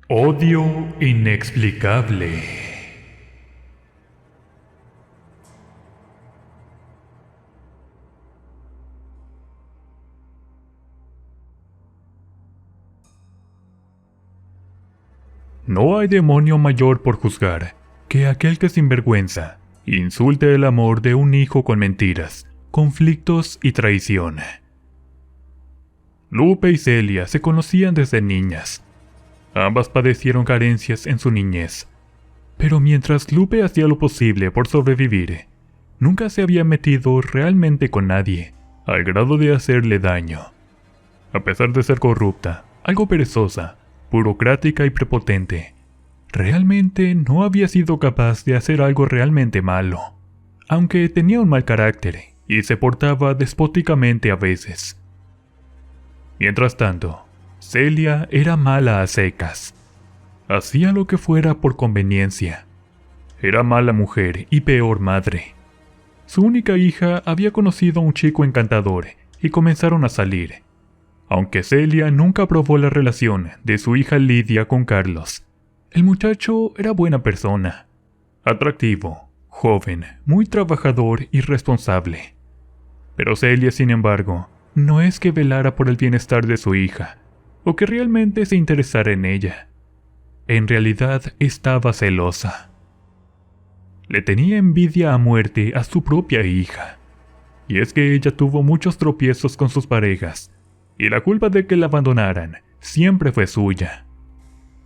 Odio inexplicable. No hay demonio mayor por juzgar que aquel que sin vergüenza insulte el amor de un hijo con mentiras, conflictos y traición. Lupe y Celia se conocían desde niñas. Ambas padecieron carencias en su niñez, pero mientras Lupe hacía lo posible por sobrevivir, nunca se había metido realmente con nadie, al grado de hacerle daño. A pesar de ser corrupta, algo perezosa, burocrática y prepotente, realmente no había sido capaz de hacer algo realmente malo, aunque tenía un mal carácter y se portaba despóticamente a veces. Mientras tanto, Celia era mala a secas. Hacía lo que fuera por conveniencia. Era mala mujer y peor madre. Su única hija había conocido a un chico encantador y comenzaron a salir. Aunque Celia nunca aprobó la relación de su hija Lidia con Carlos, el muchacho era buena persona, atractivo, joven, muy trabajador y responsable. Pero Celia, sin embargo, no es que velara por el bienestar de su hija, o que realmente se interesara en ella. En realidad estaba celosa. Le tenía envidia a muerte a su propia hija. Y es que ella tuvo muchos tropiezos con sus parejas, y la culpa de que la abandonaran siempre fue suya.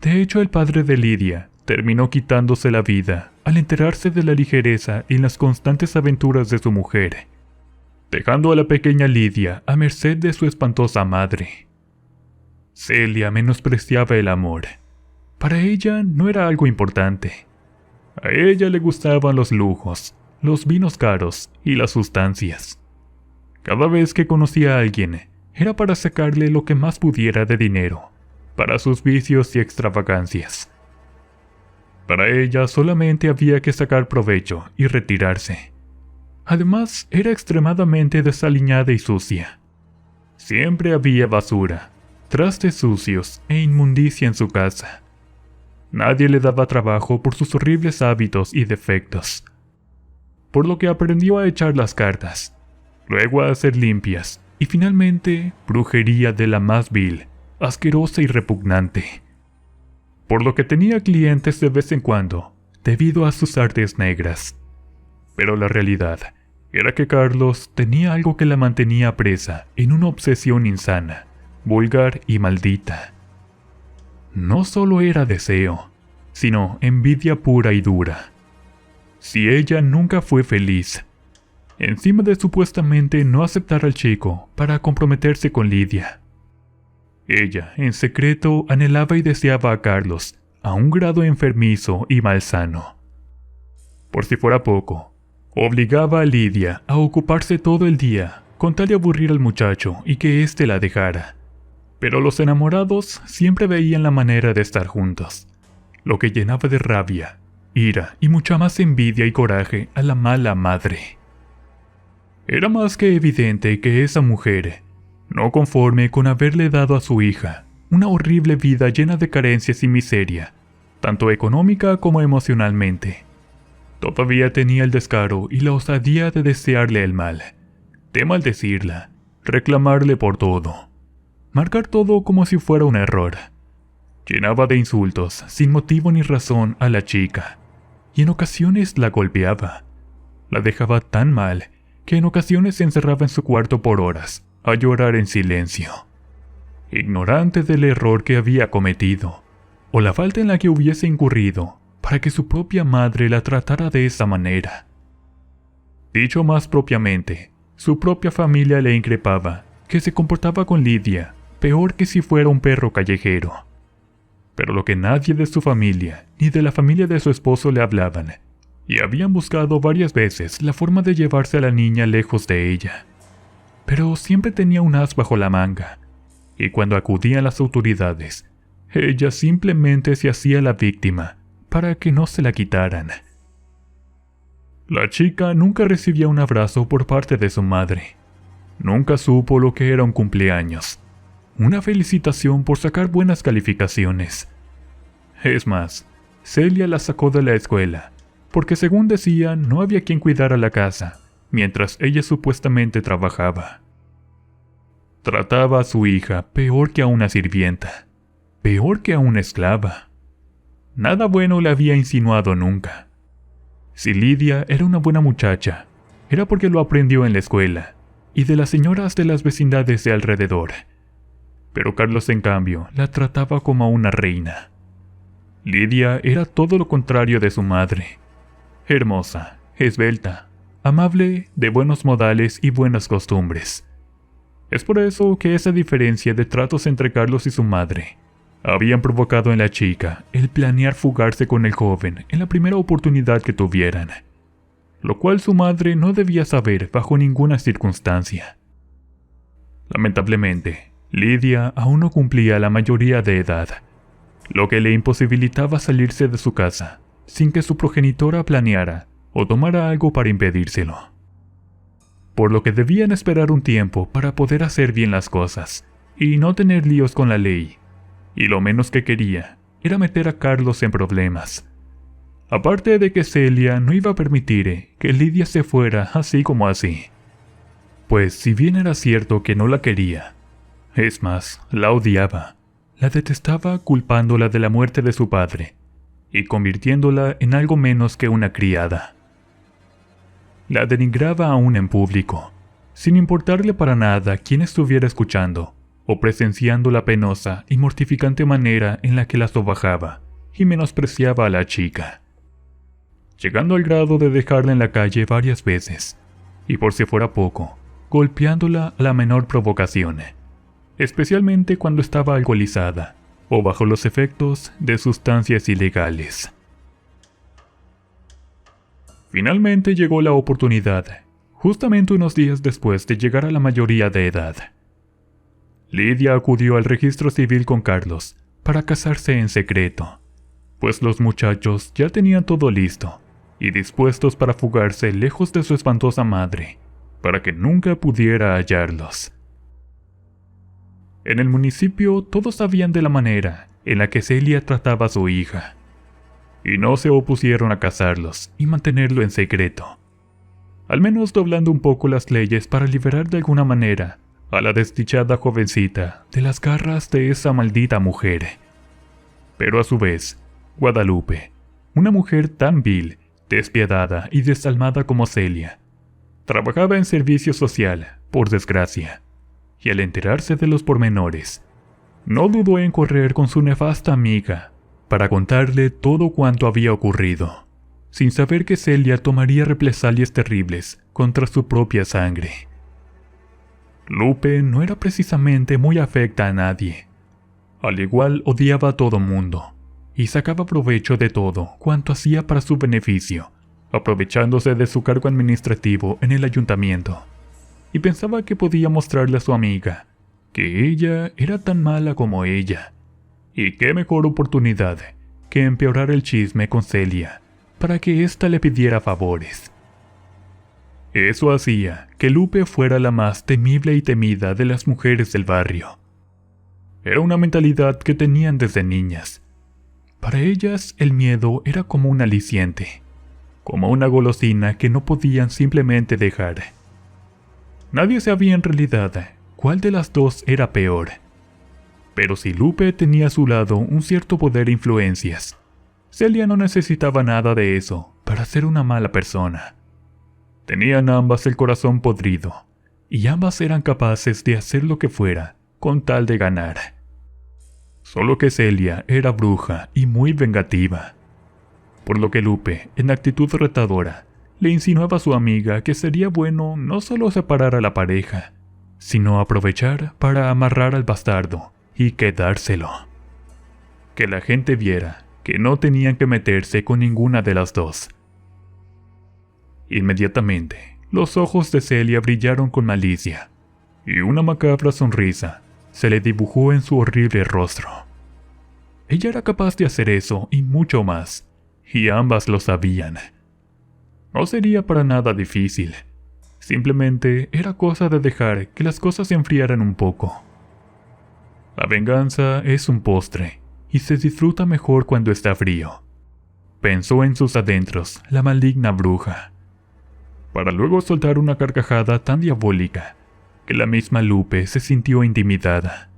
De hecho, el padre de Lidia terminó quitándose la vida al enterarse de la ligereza y las constantes aventuras de su mujer, dejando a la pequeña Lidia a merced de su espantosa madre. Celia menospreciaba el amor. Para ella no era algo importante. A ella le gustaban los lujos, los vinos caros y las sustancias. Cada vez que conocía a alguien, era para sacarle lo que más pudiera de dinero, para sus vicios y extravagancias. Para ella solamente había que sacar provecho y retirarse. Además, era extremadamente desaliñada y sucia. Siempre había basura, trastes sucios e inmundicia en su casa. Nadie le daba trabajo por sus horribles hábitos y defectos, por lo que aprendió a echar las cartas, luego a hacer limpias y finalmente brujería de la más vil, asquerosa y repugnante. Por lo que tenía clientes de vez en cuando, debido a sus artes negras. Pero la realidad era que Carlos tenía algo que la mantenía presa en una obsesión insana, vulgar y maldita. No solo era deseo, sino envidia pura y dura. Si ella nunca fue feliz, encima de supuestamente no aceptar al chico para comprometerse con Lidia, ella, en secreto, anhelaba y deseaba a Carlos a un grado enfermizo y malsano. Por si fuera poco, obligaba a Lidia a ocuparse todo el día con tal de aburrir al muchacho y que éste la dejara. Pero los enamorados siempre veían la manera de estar juntos, lo que llenaba de rabia, ira y mucha más envidia y coraje a la mala madre. Era más que evidente que esa mujer, no conforme con haberle dado a su hija una horrible vida llena de carencias y miseria, tanto económica como emocionalmente, todavía tenía el descaro y la osadía de desearle el mal, de maldecirla, reclamarle por todo, marcar todo como si fuera un error. Llenaba de insultos, sin motivo ni razón, a la chica, y en ocasiones la golpeaba. La dejaba tan mal que en ocasiones se encerraba en su cuarto por horas, a llorar en silencio, ignorante del error que había cometido, o la falta en la que hubiese incurrido, para que su propia madre la tratara de esa manera. Dicho más propiamente, su propia familia le increpaba que se comportaba con Lidia peor que si fuera un perro callejero. Pero lo que nadie de su familia ni de la familia de su esposo le hablaban, y habían buscado varias veces la forma de llevarse a la niña lejos de ella. Pero siempre tenía un as bajo la manga, y cuando acudían las autoridades, ella simplemente se hacía la víctima para que no se la quitaran. La chica nunca recibía un abrazo por parte de su madre. Nunca supo lo que era un cumpleaños, una felicitación por sacar buenas calificaciones. Es más, Celia la sacó de la escuela, porque según decían no había quien cuidara la casa, mientras ella supuestamente trabajaba. Trataba a su hija peor que a una sirvienta, peor que a una esclava. Nada bueno le había insinuado nunca. Si Lidia era una buena muchacha, era porque lo aprendió en la escuela y de las señoras de las vecindades de alrededor. Pero Carlos, en cambio, la trataba como a una reina. Lidia era todo lo contrario de su madre. Hermosa, esbelta, amable, de buenos modales y buenas costumbres. Es por eso que esa diferencia de tratos entre Carlos y su madre habían provocado en la chica el planear fugarse con el joven en la primera oportunidad que tuvieran, lo cual su madre no debía saber bajo ninguna circunstancia. Lamentablemente, Lidia aún no cumplía la mayoría de edad, lo que le imposibilitaba salirse de su casa sin que su progenitora planeara o tomara algo para impedírselo. Por lo que debían esperar un tiempo para poder hacer bien las cosas y no tener líos con la ley, y lo menos que quería era meter a Carlos en problemas. Aparte de que Celia no iba a permitir que Lidia se fuera así como así. Pues si bien era cierto que no la quería, es más, la odiaba, la detestaba culpándola de la muerte de su padre y convirtiéndola en algo menos que una criada. La denigraba aún en público, sin importarle para nada quién estuviera escuchando o presenciando la penosa y mortificante manera en la que la sobajaba y menospreciaba a la chica, llegando al grado de dejarla en la calle varias veces, y por si fuera poco, golpeándola a la menor provocación, especialmente cuando estaba alcoholizada o bajo los efectos de sustancias ilegales. Finalmente llegó la oportunidad, justamente unos días después de llegar a la mayoría de edad. Lidia acudió al registro civil con Carlos para casarse en secreto, pues los muchachos ya tenían todo listo y dispuestos para fugarse lejos de su espantosa madre, para que nunca pudiera hallarlos. En el municipio todos sabían de la manera en la que Celia trataba a su hija, y no se opusieron a casarlos y mantenerlo en secreto, al menos doblando un poco las leyes para liberar de alguna manera a la desdichada jovencita de las garras de esa maldita mujer. Pero a su vez, Guadalupe, una mujer tan vil, despiadada y desalmada como Celia, trabajaba en servicio social, por desgracia, y al enterarse de los pormenores, no dudó en correr con su nefasta amiga para contarle todo cuanto había ocurrido, sin saber que Celia tomaría represalias terribles contra su propia sangre. Lupe no era precisamente muy afecta a nadie. Al igual odiaba a todo mundo, y sacaba provecho de todo cuanto hacía para su beneficio, aprovechándose de su cargo administrativo en el ayuntamiento, y pensaba que podía mostrarle a su amiga que ella era tan mala como ella, y qué mejor oportunidad que empeorar el chisme con Celia para que ésta le pidiera favores. Eso hacía que Lupe fuera la más temible y temida de las mujeres del barrio. Era una mentalidad que tenían desde niñas. Para ellas el miedo era como un aliciente, como una golosina que no podían simplemente dejar. Nadie sabía en realidad cuál de las dos era peor. Pero si Lupe tenía a su lado un cierto poder e influencias, Celia no necesitaba nada de eso para ser una mala persona. Tenían ambas el corazón podrido, y ambas eran capaces de hacer lo que fuera con tal de ganar. Solo que Celia era bruja y muy vengativa, por lo que Lupe, en actitud retadora, le insinuaba a su amiga que sería bueno no solo separar a la pareja, sino aprovechar para amarrar al bastardo y quedárselo. Que la gente viera que no tenían que meterse con ninguna de las dos. Inmediatamente, los ojos de Celia brillaron con malicia, y una macabra sonrisa se le dibujó en su horrible rostro. Ella era capaz de hacer eso y mucho más, y ambas lo sabían. No sería para nada difícil, simplemente era cosa de dejar que las cosas se enfriaran un poco. La venganza es un postre, y se disfruta mejor cuando está frío. Pensó en sus adentros la maligna bruja, para luego soltar una carcajada tan diabólica que la misma Lupe se sintió intimidada.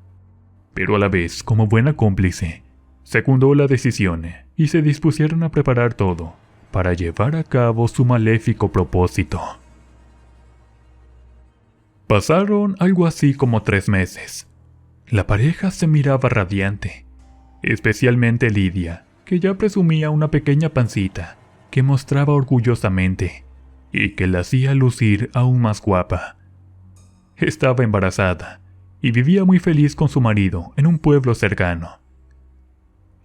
Pero a la vez, como buena cómplice, secundó la decisión y se dispusieron a preparar todo para llevar a cabo su maléfico propósito. Pasaron algo así como 3 meses. La pareja se miraba radiante, especialmente Lidia, que ya presumía una pequeña pancita que mostraba orgullosamente y que la hacía lucir aún más guapa. Estaba embarazada y vivía muy feliz con su marido en un pueblo cercano.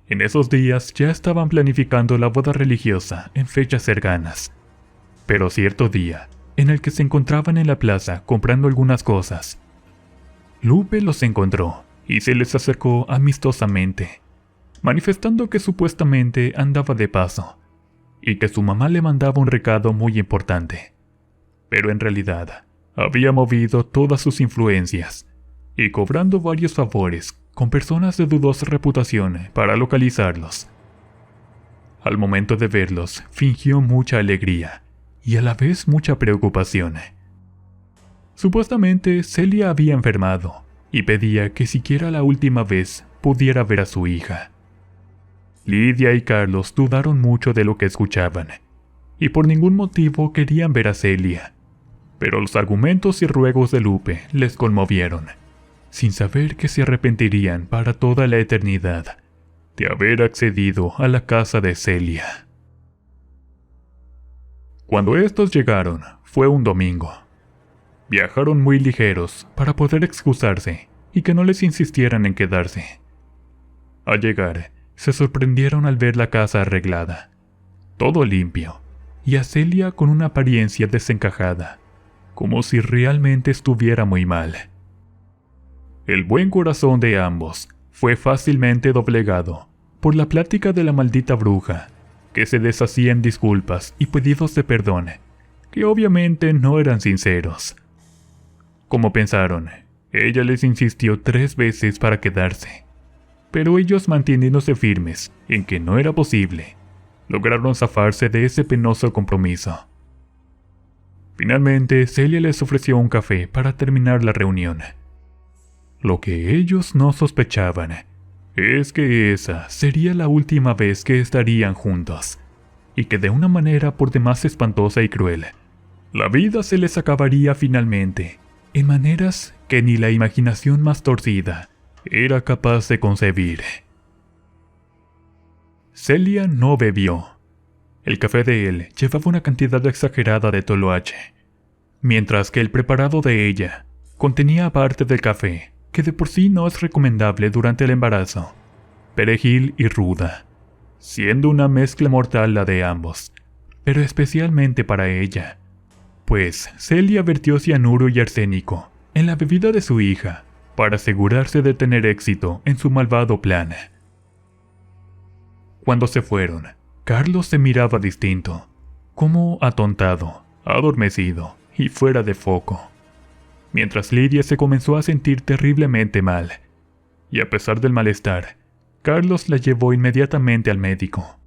En esos días ya estaban planificando la boda religiosa en fechas cercanas, pero cierto día, en el que se encontraban en la plaza comprando algunas cosas, Lupe los encontró y se les acercó amistosamente, manifestando que supuestamente andaba de paso y que su mamá le mandaba un recado muy importante, pero en realidad había movido todas sus influencias y cobrando varios favores con personas de dudosa reputación para localizarlos. Al momento de verlos, fingió mucha alegría y a la vez mucha preocupación. Supuestamente Celia había enfermado y pedía que siquiera la última vez pudiera ver a su hija. Lidia y Carlos dudaron mucho de lo que escuchaban y por ningún motivo querían ver a Celia, pero los argumentos y ruegos de Lupe les conmovieron, sin saber que se arrepentirían para toda la eternidad de haber accedido a la casa de Celia. Cuando estos llegaron, fue un domingo. Viajaron muy ligeros para poder excusarse y que no les insistieran en quedarse. Al llegar, se sorprendieron al ver la casa arreglada, todo limpio, y a Celia con una apariencia desencajada, como si realmente estuviera muy mal. El buen corazón de ambos fue fácilmente doblegado por la plática de la maldita bruja, que se deshacía en disculpas y pedidos de perdón, que obviamente no eran sinceros. Como pensaron, ella les insistió 3 veces para quedarse, pero ellos, manteniéndose firmes en que no era posible, lograron zafarse de ese penoso compromiso. Finalmente, Celia les ofreció un café para terminar la reunión. Lo que ellos no sospechaban es que esa sería la última vez que estarían juntos, y que de una manera por demás espantosa y cruel, la vida se les acabaría finalmente, en maneras que ni la imaginación más torcida era capaz de concebir. Celia no bebió. El café de él llevaba una cantidad exagerada de toloache, mientras que el preparado de ella contenía, aparte del café, que de por sí no es recomendable durante el embarazo, perejil y ruda, siendo una mezcla mortal la de ambos, pero especialmente para ella, pues Celia vertió cianuro y arsénico en la bebida de su hija para asegurarse de tener éxito en su malvado plan. Cuando se fueron, Carlos se miraba distinto, como atontado, adormecido y fuera de foco, mientras Lidia se comenzó a sentir terriblemente mal, y a pesar del malestar, Carlos la llevó inmediatamente al médico.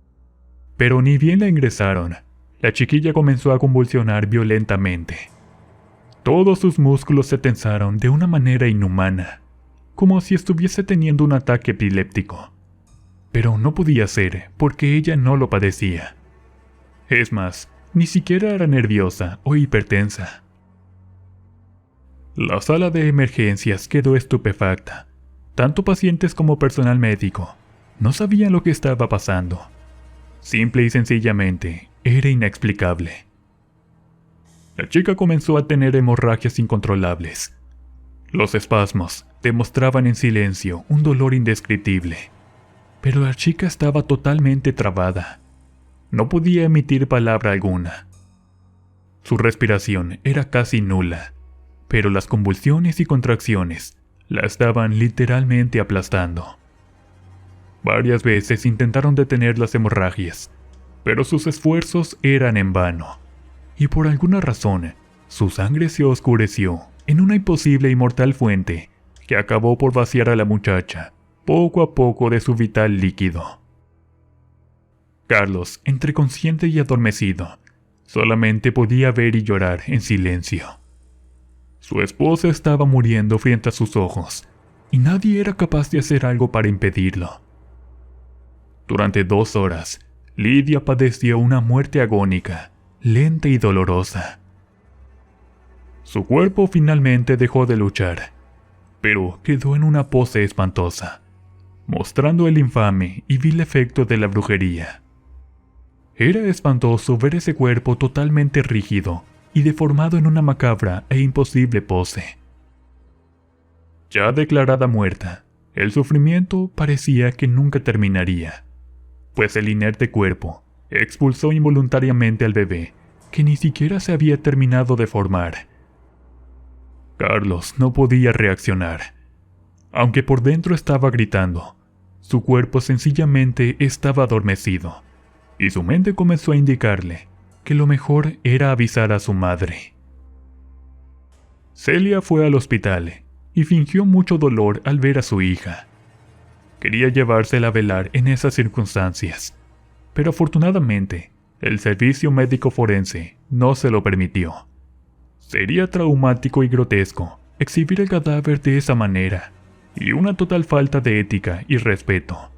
Pero ni bien la ingresaron, la chiquilla comenzó a convulsionar violentamente. Todos sus músculos se tensaron de una manera inhumana, como si estuviese teniendo un ataque epiléptico. Pero no podía ser, porque ella no lo padecía. Es más, ni siquiera era nerviosa o hipertensa. La sala de emergencias quedó estupefacta. Tanto pacientes como personal médico no sabían lo que estaba pasando. Simple y sencillamente, era inexplicable. La chica comenzó a tener hemorragias incontrolables. Los espasmos demostraban en silencio un dolor indescriptible. Pero la chica estaba totalmente trabada. No podía emitir palabra alguna. Su respiración era casi nula, pero las convulsiones y contracciones la estaban literalmente aplastando. Varias veces intentaron detener las hemorragias, pero sus esfuerzos eran en vano, y por alguna razón, su sangre se oscureció en una imposible y mortal fuente que acabó por vaciar a la muchacha poco a poco de su vital líquido. Carlos, entre consciente y adormecido, solamente podía ver y llorar en silencio. Su esposa estaba muriendo frente a sus ojos, y nadie era capaz de hacer algo para impedirlo. Durante 2 horas, Lidia padeció una muerte agónica, lenta y dolorosa. Su cuerpo finalmente dejó de luchar, pero quedó en una pose espantosa, mostrando el infame y vil efecto de la brujería. Era espantoso ver ese cuerpo totalmente rígido y deformado en una macabra e imposible pose. Ya declarada muerta, el sufrimiento parecía que nunca terminaría, pues el inerte cuerpo expulsó involuntariamente al bebé, que ni siquiera se había terminado de formar. Carlos no podía reaccionar. Aunque por dentro estaba gritando, su cuerpo sencillamente estaba adormecido, y su mente comenzó a indicarle que lo mejor era avisar a su madre. Celia fue al hospital y fingió mucho dolor al ver a su hija. Quería llevársela a velar en esas circunstancias, pero afortunadamente el servicio médico forense no se lo permitió. Sería traumático y grotesco exhibir el cadáver de esa manera, y una total falta de ética y respeto,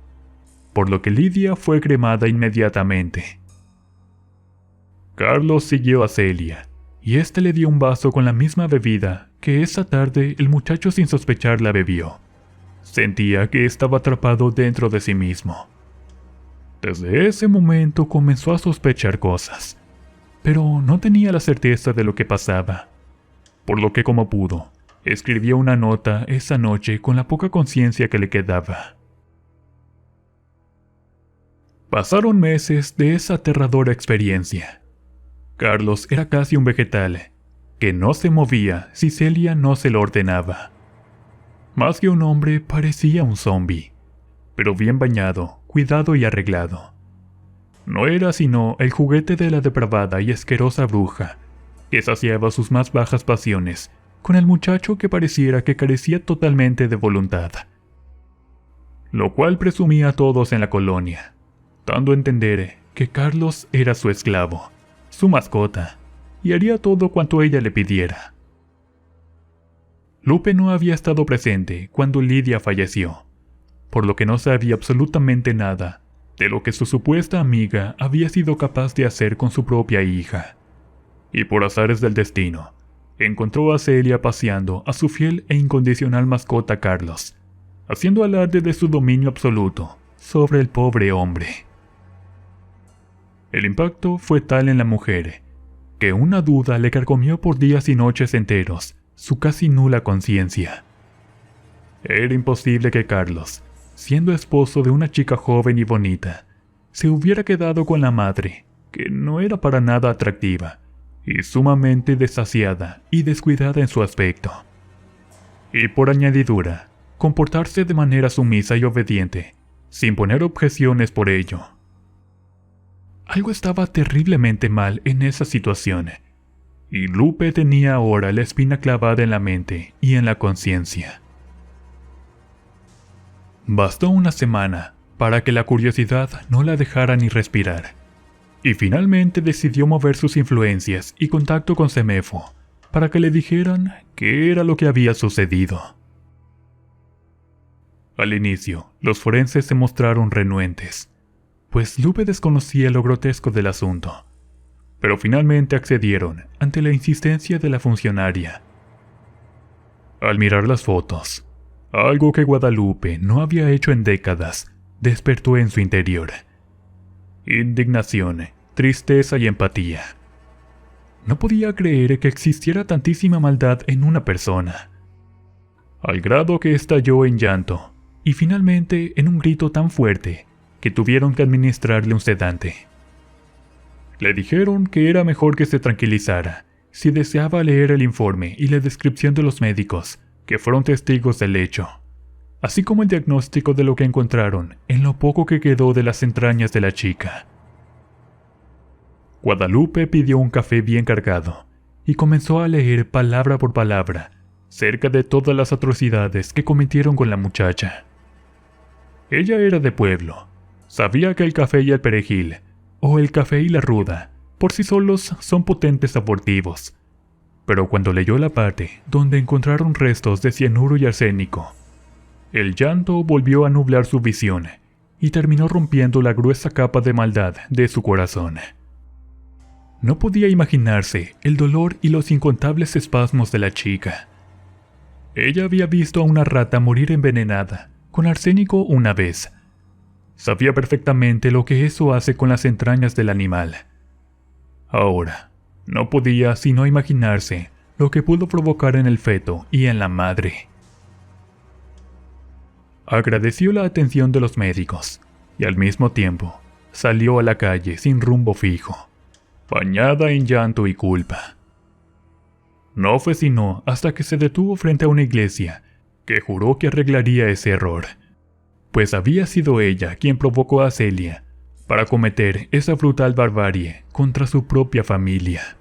por lo que Lidia fue cremada inmediatamente. Carlos siguió a Celia, y éste le dio un vaso con la misma bebida que esa tarde el muchacho sin sospechar la bebió. Sentía que estaba atrapado dentro de sí mismo. Desde ese momento comenzó a sospechar cosas, pero no tenía la certeza de lo que pasaba, por lo que como pudo, escribió una nota esa noche con la poca conciencia que le quedaba. Pasaron meses de esa aterradora experiencia. Carlos era casi un vegetal, que no se movía si Celia no se lo ordenaba. Más que un hombre, parecía un zombi, pero bien bañado, cuidado y arreglado. No era sino el juguete de la depravada y asquerosa bruja, que saciaba sus más bajas pasiones con el muchacho que pareciera que carecía totalmente de voluntad. Lo cual presumía a todos en la colonia, dando a entender que Carlos era su esclavo, su mascota, y haría todo cuanto ella le pidiera. Lupe no había estado presente cuando Lidia falleció, por lo que no sabía absolutamente nada de lo que su supuesta amiga había sido capaz de hacer con su propia hija. Y por azares del destino, encontró a Celia paseando a su fiel e incondicional mascota Carlos, haciendo alarde de su dominio absoluto sobre el pobre hombre. El impacto fue tal en la mujer, que una duda le carcomió por días y noches enteros su casi nula conciencia. Era imposible que Carlos, siendo esposo de una chica joven y bonita, se hubiera quedado con la madre, que no era para nada atractiva, y sumamente desasiada y descuidada en su aspecto. Y por añadidura, comportarse de manera sumisa y obediente, sin poner objeciones por ello. Algo estaba terriblemente mal en esa situación, y Lupe tenía ahora la espina clavada en la mente y en la conciencia. Bastó una semana para que la curiosidad no la dejara ni respirar, y finalmente decidió mover sus influencias y contacto con Semefo para que le dijeran qué era lo que había sucedido. Al inicio, los forenses se mostraron renuentes, pues Lupe desconocía lo grotesco del asunto, pero finalmente accedieron ante la insistencia de la funcionaria. Al mirar las fotos, algo que Guadalupe no había hecho en décadas despertó en su interior: indignación, tristeza y empatía. No podía creer que existiera tantísima maldad en una persona, al grado que estalló en llanto y finalmente en un grito tan fuerte que tuvieron que administrarle un sedante. Le dijeron que era mejor que se tranquilizara si deseaba leer el informe y la descripción de los médicos que fueron testigos del hecho, así como el diagnóstico de lo que encontraron en lo poco que quedó de las entrañas de la chica. Guadalupe pidió un café bien cargado y comenzó a leer palabra por palabra cerca de todas las atrocidades que cometieron con la muchacha. Ella era de pueblo. Sabía que el café y el perejil, o el café y la ruda, por sí solos son potentes abortivos. Pero cuando leyó la parte donde encontraron restos de cianuro y arsénico, el llanto volvió a nublar su visión y terminó rompiendo la gruesa capa de maldad de su corazón. No podía imaginarse el dolor y los incontables espasmos de la chica. Ella había visto a una rata morir envenenada con arsénico una vez. Sabía perfectamente lo que eso hace con las entrañas del animal. Ahora, no podía sino imaginarse lo que pudo provocar en el feto y en la madre. Agradeció la atención de los médicos y al mismo tiempo salió a la calle sin rumbo fijo, bañada en llanto y culpa. No fue sino hasta que se detuvo frente a una iglesia que juró que arreglaría ese error, pues había sido ella quien provocó a Celia para cometer esa brutal barbarie contra su propia familia.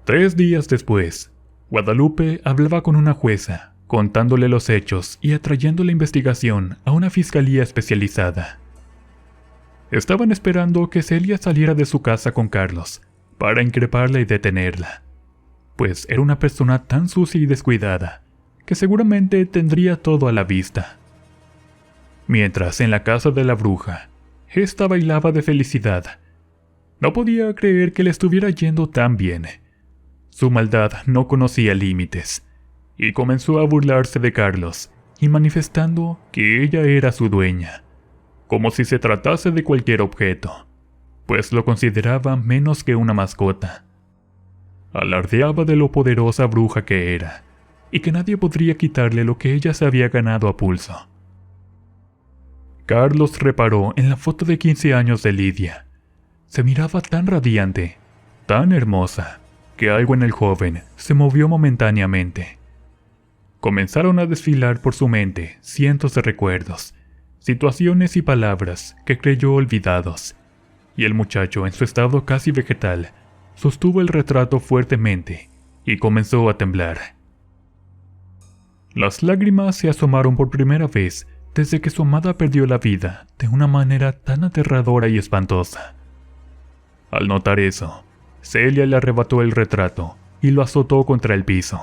3 días después, Guadalupe hablaba con una jueza, contándole los hechos y atrayendo la investigación a una fiscalía especializada. Estaban esperando que Celia saliera de su casa con Carlos para increparla y detenerla, pues era una persona tan sucia y descuidada que seguramente tendría todo a la vista. Mientras en la casa de la bruja, ésta bailaba de felicidad. No podía creer que le estuviera yendo tan bien. Su maldad no conocía límites, y comenzó a burlarse de Carlos y manifestando que ella era su dueña, como si se tratase de cualquier objeto, pues lo consideraba menos que una mascota. Alardeaba de lo poderosa bruja que era, y que nadie podría quitarle lo que ella se había ganado a pulso. Carlos reparó en la foto de 15 años de Lidia. Se miraba tan radiante, tan hermosa, que algo en el joven se movió momentáneamente. Comenzaron a desfilar por su mente cientos de recuerdos, situaciones y palabras que creyó olvidados, y el muchacho, en su estado casi vegetal, sostuvo el retrato fuertemente y comenzó a temblar. Las lágrimas se asomaron por primera vez desde que su amada perdió la vida de una manera tan aterradora y espantosa. Al notar eso, Celia le arrebató el retrato y lo azotó contra el piso,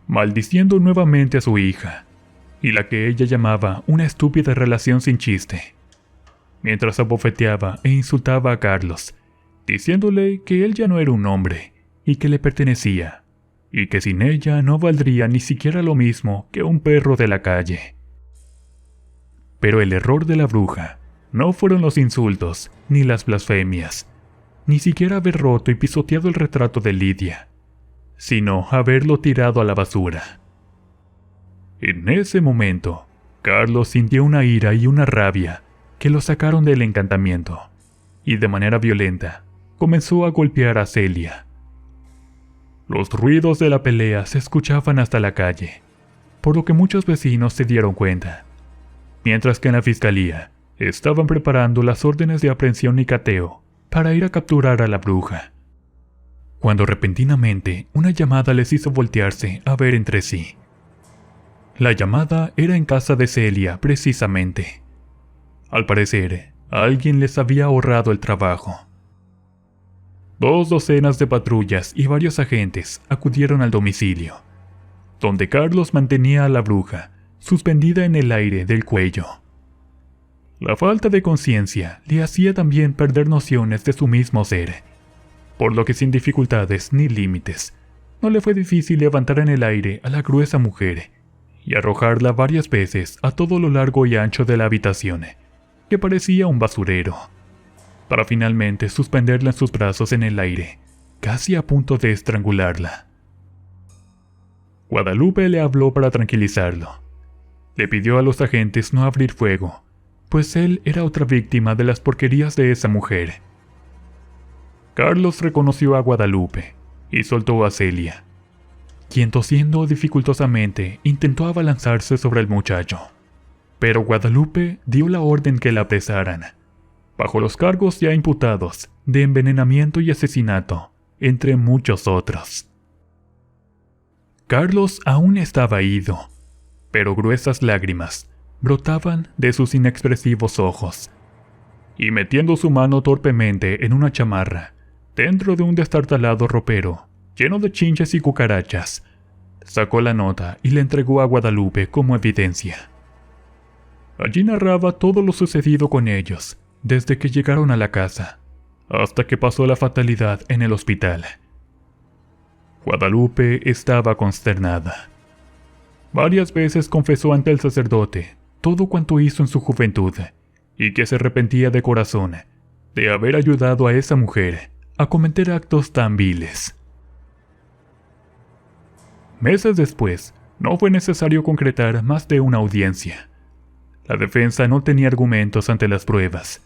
maldiciendo nuevamente a su hija, y la que ella llamaba una estúpida relación sin chiste, mientras abofeteaba e insultaba a Carlos, diciéndole que él ya no era un hombre y que le pertenecía, y que sin ella no valdría ni siquiera lo mismo que un perro de la calle. Pero el error de la bruja no fueron los insultos ni las blasfemias, ni siquiera haber roto y pisoteado el retrato de Lidia, sino haberlo tirado a la basura. En ese momento, Carlos sintió una ira y una rabia que lo sacaron del encantamiento, y de manera violenta comenzó a golpear a Celia. Los ruidos de la pelea se escuchaban hasta la calle, por lo que muchos vecinos se dieron cuenta, mientras que en la fiscalía estaban preparando las órdenes de aprehensión y cateo para ir a capturar a la bruja, cuando repentinamente una llamada les hizo voltearse a ver entre sí. La llamada era en casa de Celia precisamente. Al parecer, alguien les había ahorrado el trabajo. 2 docenas de patrullas y varios agentes acudieron al domicilio, donde Carlos mantenía a la bruja suspendida en el aire del cuello. La falta de conciencia le hacía también perder nociones de su mismo ser, por lo que sin dificultades ni límites, no le fue difícil levantar en el aire a la gruesa mujer y arrojarla varias veces a todo lo largo y ancho de la habitación, que parecía un basurero, para finalmente suspenderla en sus brazos en el aire, casi a punto de estrangularla. Guadalupe le habló para tranquilizarlo. Le pidió a los agentes no abrir fuego, pues él era otra víctima de las porquerías de esa mujer. Carlos reconoció a Guadalupe y soltó a Celia, quien tosiendo dificultosamente intentó abalanzarse sobre el muchacho, pero Guadalupe dio la orden que la apresaran, bajo los cargos ya imputados de envenenamiento y asesinato, entre muchos otros. Carlos aún estaba ido, pero gruesas lágrimas brotaban de sus inexpresivos ojos. Y metiendo su mano torpemente en una chamarra, dentro de un destartalado ropero, lleno de chinches y cucarachas, sacó la nota y la entregó a Guadalupe como evidencia. Allí narraba todo lo sucedido con ellos, desde que llegaron a la casa, hasta que pasó la fatalidad en el hospital. Guadalupe estaba consternada. Varias veces confesó ante el sacerdote todo cuanto hizo en su juventud, y que se arrepentía de corazón de haber ayudado a esa mujer a cometer actos tan viles. Meses después, no fue necesario concretar más de una audiencia. La defensa no tenía argumentos ante las pruebas,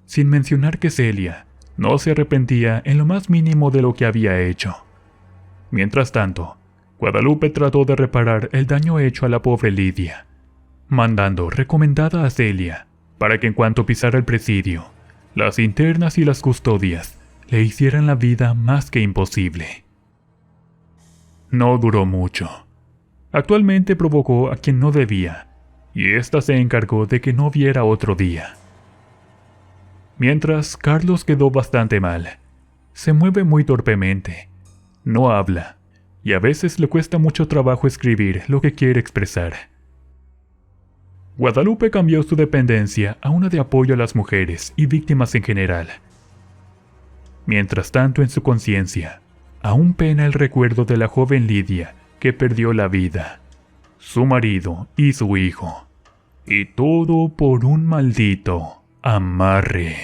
sin mencionar que Celia no se arrepentía en lo más mínimo de lo que había hecho. Mientras tanto, Guadalupe trató de reparar el daño hecho a la pobre Lidia, mandando recomendada a Celia para que en cuanto pisara el presidio, las internas y las custodias le hicieran la vida más que imposible. No duró mucho. Actualmente provocó a quien no debía, y ésta se encargó de que no viera otro día. Mientras, Carlos quedó bastante mal. Se mueve muy torpemente, no habla, y a veces le cuesta mucho trabajo escribir lo que quiere expresar. Guadalupe cambió su dependencia a una de apoyo a las mujeres y víctimas en general. Mientras tanto, en su conciencia, aún pena el recuerdo de la joven Lidia que perdió la vida, su marido y su hijo, y todo por un maldito amarre.